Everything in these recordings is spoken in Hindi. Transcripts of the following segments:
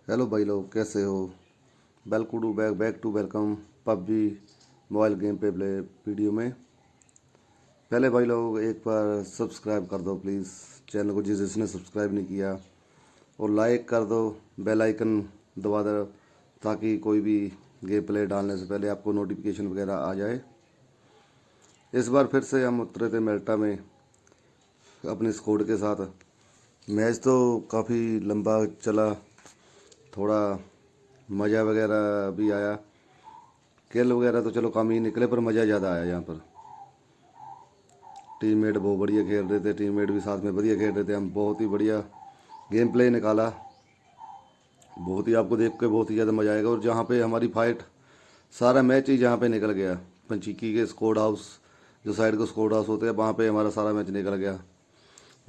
हेलो भाई लोग, कैसे हो? Welcome to back to welcome PUBG mobile game पे प्ले वीडियो में। पहले भाई लोग एक बार सब्सक्राइब कर दो प्लीज़ चैनल को, जिसने सब्सक्राइब नहीं किया, और लाइक कर दो, बेल आइकन दबा दो ताकि कोई भी गेम प्ले डालने से पहले आपको नोटिफिकेशन वगैरह आ जाए। इस बार फिर से हम उतरे थे मेल्टा में अपने स्क्वाड के साथ। मैच तो काफ़ी लंबा चला, थोड़ा मज़ा वगैरह भी आया। किल वगैरह तो चलो कम ही निकले, पर मज़ा ज़्यादा आया। यहाँ पर टीममेट बहुत बढ़िया खेल रहे थे, टीममेट भी साथ में बढ़िया खेल रहे थे। हम बहुत ही बढ़िया गेम प्ले निकाला। बहुत ही आपको देख के बहुत ही ज़्यादा मज़ा आएगा। और जहाँ पे हमारी फाइट, सारा मैच ही जहाँ पे निकल गया, पंचीकी के स्क्वाड हाउस, जो साइड को स्क्वाड हाउस होते हैं, वहाँ पे हमारा सारा मैच निकल गया।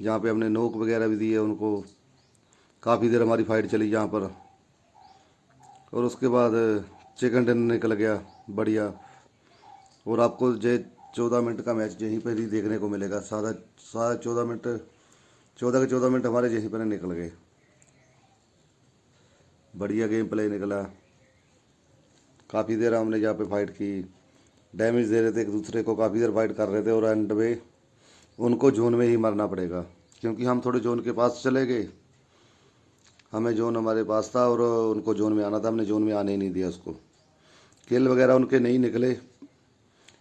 जहाँ पे हमने नोक वगैरह भी दिए उनको। काफ़ी देर हमारी फाइट चली जहाँ पर, और उसके बाद चिकन डिनर निकल गया बढ़िया। और आपको जे 14 मिनट का मैच यहीं पर ही देखने को मिलेगा। सारा सारा 14 मिनट, 14 के 14 मिनट हमारे यहीं पर निकल गए। बढ़िया गेम प्ले निकला। काफ़ी देर हमने जहाँ पे फाइट की, डैमेज दे रहे थे एक दूसरे को, काफ़ी देर फाइट कर रहे थे। और एंड में उनको जोन में ही मरना पड़ेगा, क्योंकि हम थोड़े जोन के पास चले गए। हमें जोन हमारे पास था और उनको जोन में आना था, हमने जोन में आने ही नहीं दिया उसको। किल वगैरह उनके नहीं निकले,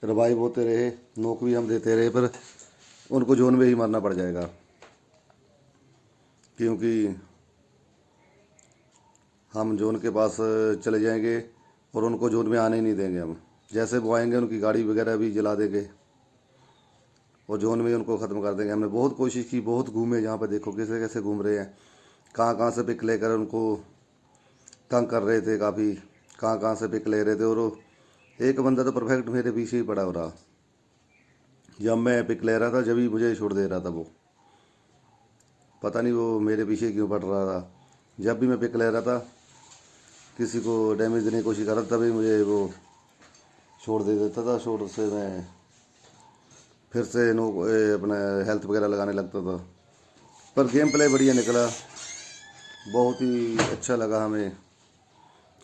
रिवाइव होते रहे, नोक भी हम देते रहे, पर उनको जोन में ही मारना पड़ जाएगा, क्योंकि हम जोन के पास चले जाएंगे और उनको जोन में आने ही नहीं देंगे। हम जैसे वो आएंगे उनकी गाड़ी वगैरह भी जला देंगे और जोन में ही उनको ख़त्म कर देंगे। हमने बहुत कोशिश की, बहुत घूमे। जहाँ पर देखो कैसे कैसे घूम रहे हैं, कहाँ कहाँ से पिक लेकर उनको तंग कर रहे थे। काफ़ी कहाँ कहाँ से पिक ले रहे थे। और एक बंदा तो परफेक्ट मेरे पीछे ही पड़ा हो रहा। जब मैं पिक ले रहा था, जब ही मुझे छोड़ दे रहा था वो। पता नहीं वो मेरे पीछे क्यों पड़ रहा था। जब भी मैं पिक ले रहा था, किसी को डैमेज देने की कोशिश कर रहा था, तभी मुझे वो छोड़ दे देता था। छोड़ से मैं फिर से नो अपना हेल्थ वगैरह लगाने लगता था। पर गेम प्ले बढ़िया निकला, बहुत ही अच्छा लगा हमें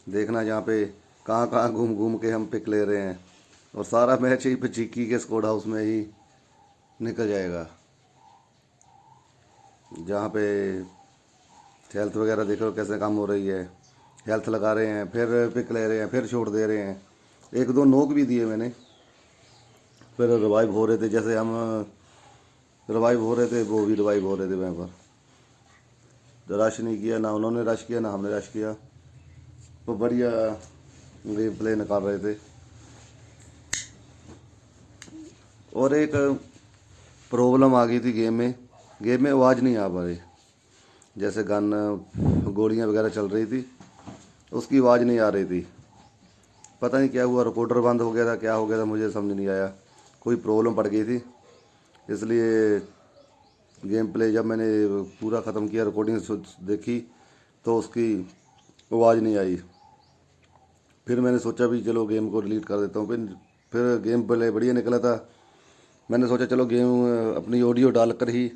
देखना। जहाँ पे कहाँ कहाँ घूम घूम के हम पिक ले रहे हैं, और सारा मैच ही चिक्की के स्क्वाड हाउस में ही निकल जाएगा। जहाँ पे हेल्थ वगैरह देखो कैसे काम हो रही है। हेल्थ लगा रहे हैं, फिर पिक ले रहे हैं, फिर छोड़ दे रहे हैं। एक दो नोक भी दिए मैंने, फिर रिवाइव हो रहे थे। जैसे हम रिवाइव हो रहे थे, वो भी रिवाइव हो रहे थे। वहाँ पर रश नहीं किया, ना उन्होंने रश किया ना हमने रश किया। तो बढ़िया गेम प्ले निकाल रहे थे। और एक प्रॉब्लम आ गई थी गेम में आवाज़ नहीं आ पा रही। जैसे गन गोलियां वगैरह चल रही थी, उसकी आवाज़ नहीं आ रही थी। पता नहीं क्या हुआ, रिकॉर्डर बंद हो गया था, क्या हो गया था, मुझे समझ नहीं आया। कोई प्रॉब्लम पड़ गई थी, इसलिए गेम प्ले जब मैंने पूरा ख़त्म किया, रिकॉर्डिंग देखी, तो उसकी आवाज़ नहीं आई। फिर मैंने सोचा भी चलो गेम को डिलीट कर देता हूँ। फिर गेम प्ले बढ़िया निकला था। मैंने सोचा चलो गेम अपनी ऑडियो डालकर ही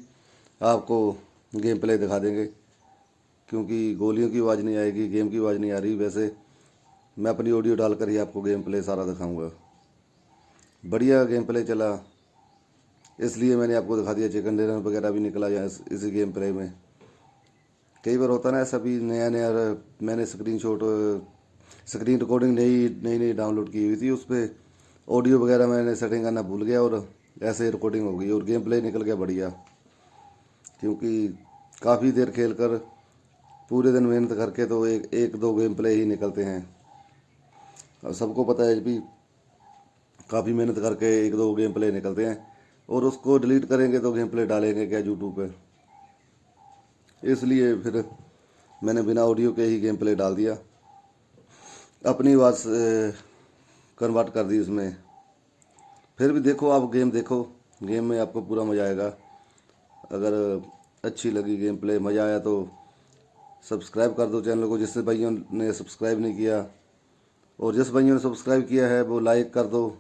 आपको गेम प्ले दिखा देंगे, क्योंकि गोलियों की आवाज़ नहीं आएगी, गेम की आवाज़ नहीं आ रही। वैसे मैं अपनी ऑडियो डालकर ही आपको गेम प्ले सारा दिखाऊंगा। बढ़िया गेम प्ले चला, इसलिए मैंने आपको दिखा दिया। चिकन डिनर वगैरह भी निकला यहाँ इसी गेम प्ले में। कई बार होता ना ऐसा भी, नया नया मैंने स्क्रीन रिकॉर्डिंग नई नई नई डाउनलोड की हुई थी, उस पर ऑडियो वगैरह मैंने सेटिंग करना भूल गया, और ऐसे ही रिकॉर्डिंग हो गई और गेम प्ले निकल गया बढ़िया। क्योंकि काफ़ी देर खेल कर, पूरे दिन मेहनत करके, तो एक एक दो गेम प्ले ही निकलते हैं। और सबको पता है भी, काफ़ी मेहनत करके एक दो गेम प्ले निकलते हैं, और उसको डिलीट करेंगे तो गेम प्ले डालेंगे क्या यूट्यूब पे। इसलिए फिर मैंने बिना ऑडियो के ही गेम प्ले डाल दिया, अपनी आवाज़ कन्वर्ट कर दी उसमें। फिर भी देखो, आप गेम देखो, गेम में आपको पूरा मज़ा आएगा। अगर अच्छी लगी गेम प्ले, मज़ा आया, तो सब्सक्राइब कर दो चैनल को, जिससे भाइयों ने सब्सक्राइब नहीं किया। और जिस भाइयों ने सब्सक्राइब किया है वो लाइक कर दो,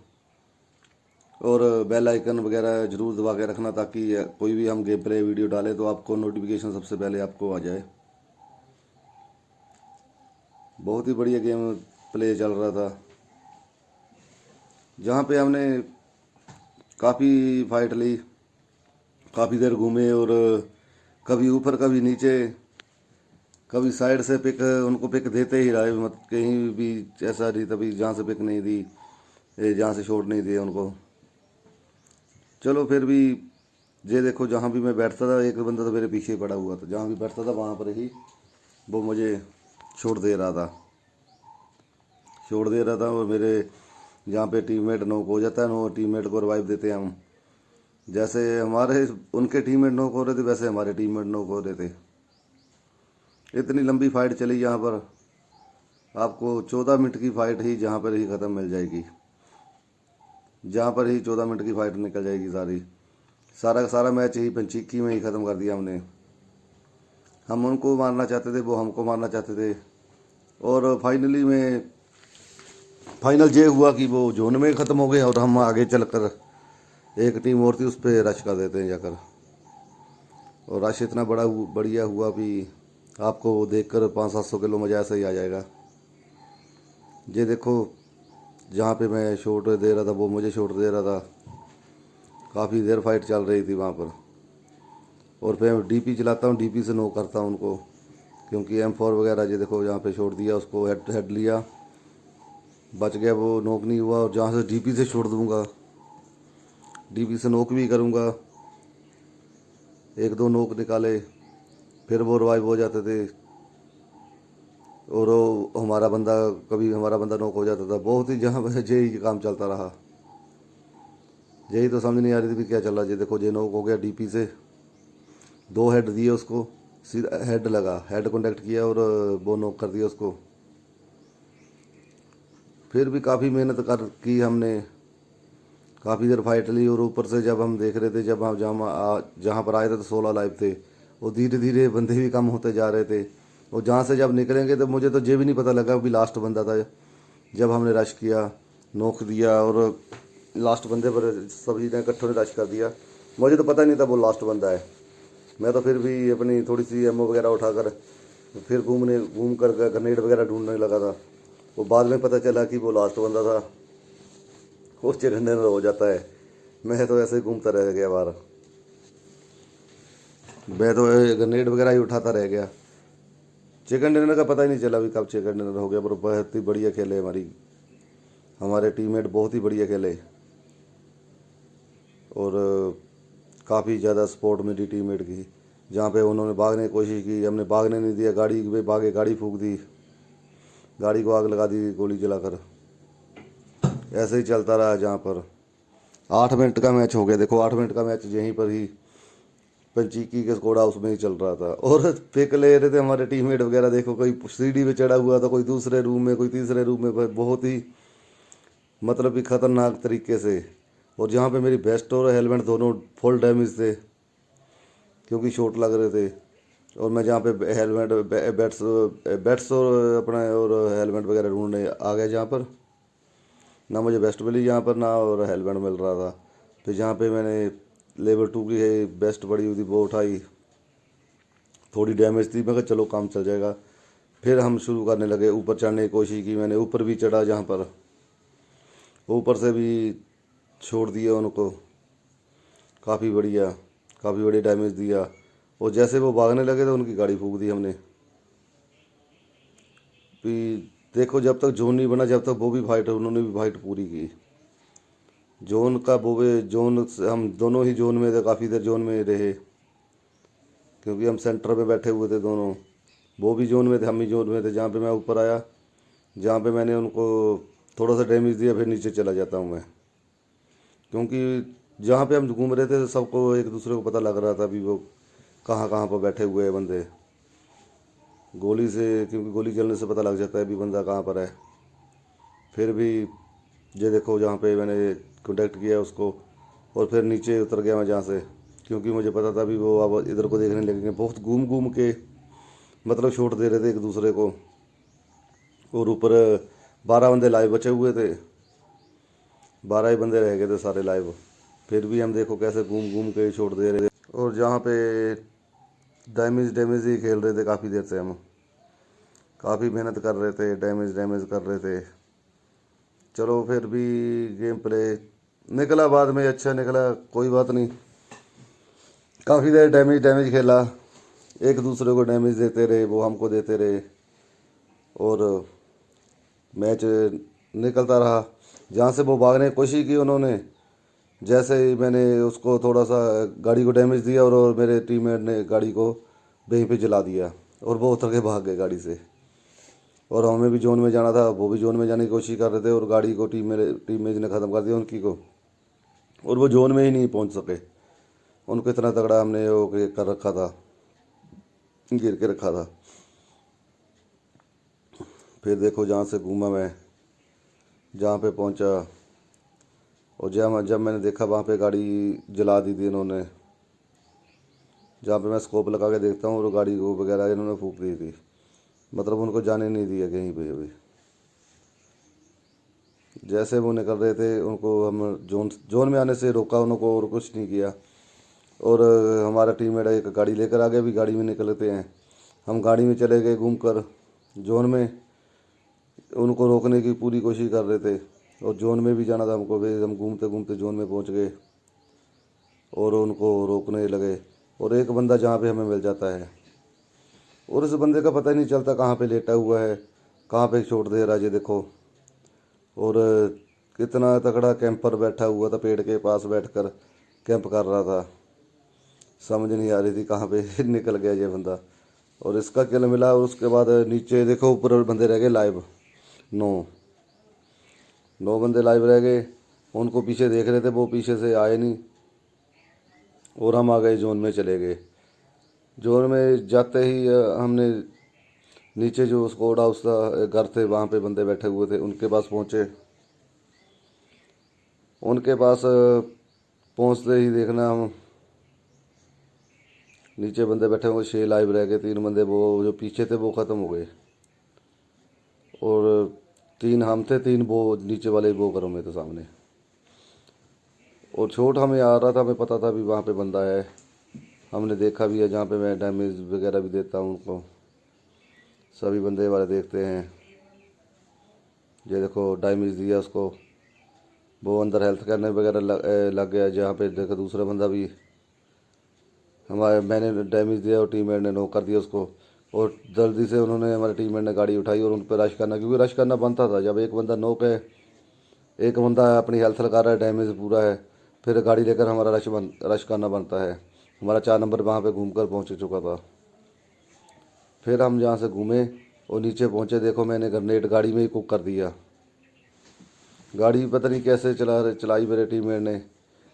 और बेल आइकन वगैरह ज़रूर दबा के रखना, ताकि कोई भी हम गेम प्ले वीडियो डालें तो आपको नोटिफिकेशन सबसे पहले आपको आ जाए। बहुत ही बढ़िया गेम प्ले चल रहा था, जहाँ पे हमने काफ़ी फाइट ली, काफ़ी देर घूमे और कभी ऊपर कभी नीचे, कभी साइड से पिक उनको पिक देते ही रहे, मत कहीं भी ऐसा नहीं तभी जहाँ से पिक नहीं दी, जहाँ से शॉट नहीं दिए उनको। चलो फिर भी ये देखो, जहाँ भी मैं बैठता था एक बंदा तो मेरे पीछे ही पड़ा हुआ था, जहाँ भी बैठता था वहाँ पर ही वो मुझे शॉट दे रहा था, शॉट दे रहा था। और मेरे जहाँ पे टीममेट नॉक हो जाता है ना, वो टीममेट को रिवाइव देते हैं हम। जैसे हमारे उनके टीममेट नॉक हो रहे थे वैसे हमारे टीममेट नॉक हो रहे थे। इतनी लंबी फाइट चली, यहाँ पर आपको 14 मिनट की फाइट ही जहाँ पर ही ख़त्म मिल जाएगी, जहाँ पर ही 14 मिनट की फाइट निकल जाएगी सारी। सारा का सारा मैच ही पंचीकी में ही ख़त्म कर दिया हमने। हम उनको मारना चाहते थे, वो हमको मारना चाहते थे। और फाइनल ये हुआ कि वो जोन में ख़त्म हो गया और हम आगे चलकर एक टीम और थी उस पर रश कर देते हैं जाकर। और रश इतना बढ़िया हुआ भी आपको देखकर 500-700 किलो मज़ा ऐसे ही आ जाएगा। ये देखो, जहाँ पे मैं शॉट दे रहा था वो मुझे शॉट दे रहा था, काफ़ी देर फाइट चल रही थी वहाँ पर। और फिर मैं डीपी चलाता हूँ, डीपी से नॉक करता हूँ उनको, क्योंकि M4 वगैरह ये देखो जहाँ पे शॉट दिया उसको हेड लिया, बच गया, वो नॉक नहीं हुआ। और जहाँ से डीपी से छोड़ दूँगा, डीपी से नॉक भी करूँगा, एक दो नॉक निकाले, फिर वो रिवाइव हो जाते थे। और वो कभी हमारा बंदा नॉक हो जाता था। बहुत ही जहाँ पर यही काम चलता रहा, यही तो समझ नहीं आ रही थी कि क्या चल रहा है। ये देखो, ये नॉक हो गया डीपी से, 2 हेड दिए उसको, सीधा हेड लगा, हेड कॉन्टेक्ट किया और वो नॉक कर दिया उसको। फिर भी काफ़ी मेहनत कर की हमने, काफ़ी देर फाइट ली। और ऊपर से जब हम देख रहे थे, जब हम जहाँ पर आए थे तो 16 लाइव थे, और धीरे धीरे बंदे भी कम होते जा रहे थे। और जहाँ से जब निकलेंगे तो मुझे तो ये भी नहीं पता लगा कि लास्ट बंदा था। जब हमने रश किया, नोक दिया और लास्ट बंदे पर सभी ने इकट्ठों ने रश कर दिया, मुझे तो पता ही नहीं था वो लास्ट बंदा है। मैं तो फिर भी अपनी थोड़ी सी एमओ वगैरह उठाकर फिर घूम कर ग्रेनेड वगैरह ढूंढने लगा था। वो बाद में पता चला कि वो लास्ट बंदा था, उस चिकन डिनर हो जाता है। मैं तो ऐसे ही घूमता रह गया बाहर, मैं तो ग्रेनेड वगैरह ही उठाता रह गया। चिकन डिनर का पता ही नहीं चला अभी कब चिकन डिनर हो गया। पर बहुत ही बढ़िया खेले हमारे टीममेट, बहुत ही बढ़िया खेले। और काफ़ी ज़्यादा सपोर्ट मेरी टीममेट की, जहाँ पे उन्होंने भागने की कोशिश की, हमने भागने नहीं दिया, गाड़ी में भागे, गाड़ी फूंक दी, गाड़ी को आग लगा दी गोली जलाकर। ऐसे ही चलता रहा, जहाँ पर 8 मिनट का मैच हो गया। देखो 8 मिनट का मैच यहीं पर ही पंचीकी के स्कोर हाउस में ही चल रहा था। और पिक ले रहे थे हमारे टीममेट वगैरह, देखो कोई सीढ़ी पे चढ़ा हुआ था, कोई दूसरे रूम में, कोई तीसरे रूम में, बहुत ही मतलब कि खतरनाक तरीके से। और जहाँ पे मेरी वेस्ट और हेलमेट दोनों फुल डैमेज थे, क्योंकि शॉट लग रहे थे। और मैं जहाँ पे हेलमेट बैट्स और अपना और हेलमेट वगैरह ढूंढने आ गया, जहाँ पर ना मुझे वेस्ट मिली यहाँ पर, ना और हेलमेट मिल रहा था। फिर जहाँ पे मैंने लेवल 2 की है बेस्ट पड़ी हुई थी वो उठाई, थोड़ी डैमेज थी, मैं कहा चलो काम चल जाएगा। फिर हम शुरू करने लगे, ऊपर चढ़ने की कोशिश की मैंने, ऊपर भी चढ़ा, जहाँ पर ऊपर से भी छोड़ दिया उनको, काफ़ी बढ़िया, काफ़ी बढ़िया डैमेज दिया। और जैसे वो भागने लगे तो उनकी गाड़ी फूंक दी हमने। भी देखो, जब तक जोन नहीं बना, जब तक वो भी फाइट, उन्होंने भी फाइट पूरी की। जोन का वो भी जोन, हम दोनों ही जोन में थे, काफ़ी देर जोन में रहे, क्योंकि हम सेंटर में बैठे हुए थे दोनों। वो भी जोन में थे, हम भी जोन में थे। जहाँ पे मैं ऊपर आया, जहाँ पे मैंने उनको थोड़ा सा डैमेज दिया, फिर नीचे चला जाता हूँ मैं, क्योंकि जहाँ पे हम घूम रहे थे सबको एक दूसरे को पता लग रहा था भी वो कहाँ कहाँ पर बैठे हुए हैं बंदे, गोली से, क्योंकि गोली चलने से पता लग जाता है भी बंदा कहाँ पर है। फिर भी ये देखो, जहाँ पे मैंने कांटेक्ट किया उसको, और फिर नीचे उतर गया मैं जहाँ से, क्योंकि मुझे पता था भी वो अब इधर को देखने लगेंगे। बहुत घूम घूम के मतलब शॉट दे रहे थे एक दूसरे को। और ऊपर 12 बंदे लाइव बचे हुए थे, 12 ही बंदे रह गए थे सारे लाइव। फिर भी हम देखो कैसे घूम घूम के शॉट दे रहे थे। और जहाँ पे डैमेज डैमेज ही खेल रहे थे काफ़ी देर से हम। काफ़ी मेहनत कर रहे थे, डैमेज डैमेज कर रहे थे। चलो फिर भी गेम प्ले निकला, बाद में अच्छा निकला, कोई बात नहीं। काफ़ी देर डैमेज डैमेज खेला, एक दूसरे को डैमेज देते रहे, वो हमको देते रहे, और मैच निकलता रहा। जहाँ से वो भागने की कोशिश की उन्होंने, जैसे ही मैंने उसको थोड़ा सा गाड़ी को डैमेज दिया, और मेरे टीममेट ने गाड़ी को वहीं पे जला दिया, और वो उतर के भाग गए गाड़ी से। और हमें भी जोन में जाना था, वो भी जोन में जाने की कोशिश कर रहे थे, और गाड़ी को टीममेट ने ख़त्म कर दिया उनकी को, और वो जोन में ही नहीं पहुंच सके। उनको इतना तगड़ा हमने वो कर रखा था, गिर के रखा था। फिर देखो जहाँ से घूमा मैं, जहाँ पे पहुँचा, और जब मैंने देखा वहाँ पे गाड़ी जला दी थी इन्होंने। जहाँ पे मैं स्कोप लगा के देखता हूँ, और गाड़ी को वगैरह इन्होंने फूंक दी थी, मतलब उनको जाने नहीं दिया कहीं पे भी। जैसे वो निकल रहे थे, उनको हम जोन जोन में आने से रोका उनको, और कुछ नहीं किया। और हमारा टीममेट एक गाड़ी लेकर आ गया, भी गाड़ी में निकलते हैं। हम गाड़ी में चले गए घूम कर जोन में, उनको रोकने की पूरी कोशिश कर रहे थे, और जोन में भी जाना था हमको भी। हम घूमते घूमते जोन में पहुंच गए, और उनको रोकने लगे, और एक बंदा जहाँ पे हमें मिल जाता है, और उस बंदे का पता ही नहीं चलता कहाँ पे लेटा हुआ है, कहाँ पे छोड़ दे रहा है, ये देखो। और कितना तगड़ा कैंपर बैठा हुआ था, पेड़ के पास बैठकर कैंप कर रहा था। समझ नहीं आ रही थी कहाँ पे निकल गया ये बंदा, और इसका किल मिला। और उसके बाद नीचे देखो, ऊपर बंदे रह गए लाइव, 9 बंदे लाइव रह गए। उनको पीछे देख रहे थे, वो पीछे से आए नहीं, और हम आ गए जोन में चले गए। जोन में जाते ही हमने नीचे जो स्क्वाड हाउस था, घर थे, वहाँ पे बंदे बैठे हुए थे, उनके पास पहुँचे। उनके पास पहुँचते ही देखना, हम नीचे बंदे बैठे हुए 6 लाइव रह गए। 3 बंदे वो जो पीछे थे वो ख़त्म हो गए, और 3 हम थे, 3 वो नीचे वाले वो घरों में थे सामने। और चोट हमें आ रहा था, हमें पता था भी वहाँ पे बंदा है, हमने देखा भी है, जहाँ पे मैं डैमेज वगैरह भी देता हूँ उनको, सभी बंदे वाले देखते हैं। ये देखो डैमेज दिया उसको, वो अंदर हेल्थ करने वगैरह लग गया। जहाँ पे देखो दूसरा बंदा भी मैंने डैमेज दिया, और टीममेट ने नॉक कर दिया उसको। और जल्दी से उन्होंने, हमारे टीममेट ने गाड़ी उठाई, और उन पर रश करना, क्योंकि रश करना बनता था। जब एक बंदा नॉक है, एक बंदा अपनी हेल्थ लगा रहा है, डैमेज पूरा है, फिर गाड़ी लेकर हमारा रश करना बनता है। हमारा 4 नंबर वहाँ पे घूम कर पहुँच चुका था। फिर हम जहाँ से घूमे और नीचे पहुँचे, देखो मैंने ग्रेनेड गाड़ी में ही कुक कर दिया। गाड़ी पता नहीं कैसे चलाई मेरे टीममेट ने,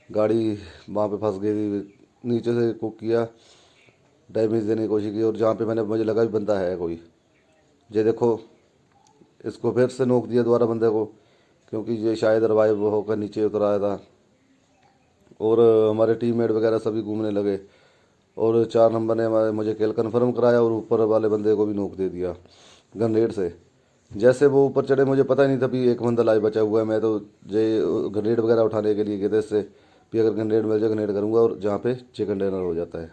गाड़ी वहाँ पे फंस गई थी। नीचे से कुक किया, डैमेज देने की कोशिश की, और जहाँ पे मुझे लगा भी बंदा है कोई, ये देखो इसको फिर से नोक दिया दोबारा बंदे को, क्योंकि ये शायद रिवाइव होकर नीचे उतर आया था। और हमारे टीममेट वगैरह सभी घूमने लगे, और 4 नंबर ने हमारे मुझे किल कन्फर्म कराया, और ऊपर वाले बंदे को भी नोक दे दिया ग्रेनेड से। जैसे वो ऊपर चढ़े, मुझे पता ही नहीं था भी एक बंदा लाइव बचा हुआ है। मैं तो ये ग्रेनेड वगैरह उठाने के लिए गए थे इससे, भी अगर ग्रेनेड मिल जाए ग्रेनेड करूँगा, और जहाँ पे चिकन डिनर हो जाता है।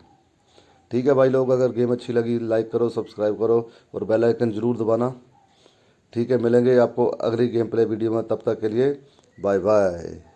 ठीक है भाई लोग, अगर गेम अच्छी लगी लाइक करो, सब्सक्राइब करो, और बेल आइकन ज़रूर दबाना। ठीक है, मिलेंगे आपको अगली गेम प्ले वीडियो में, तब तक के लिए बाय बाय।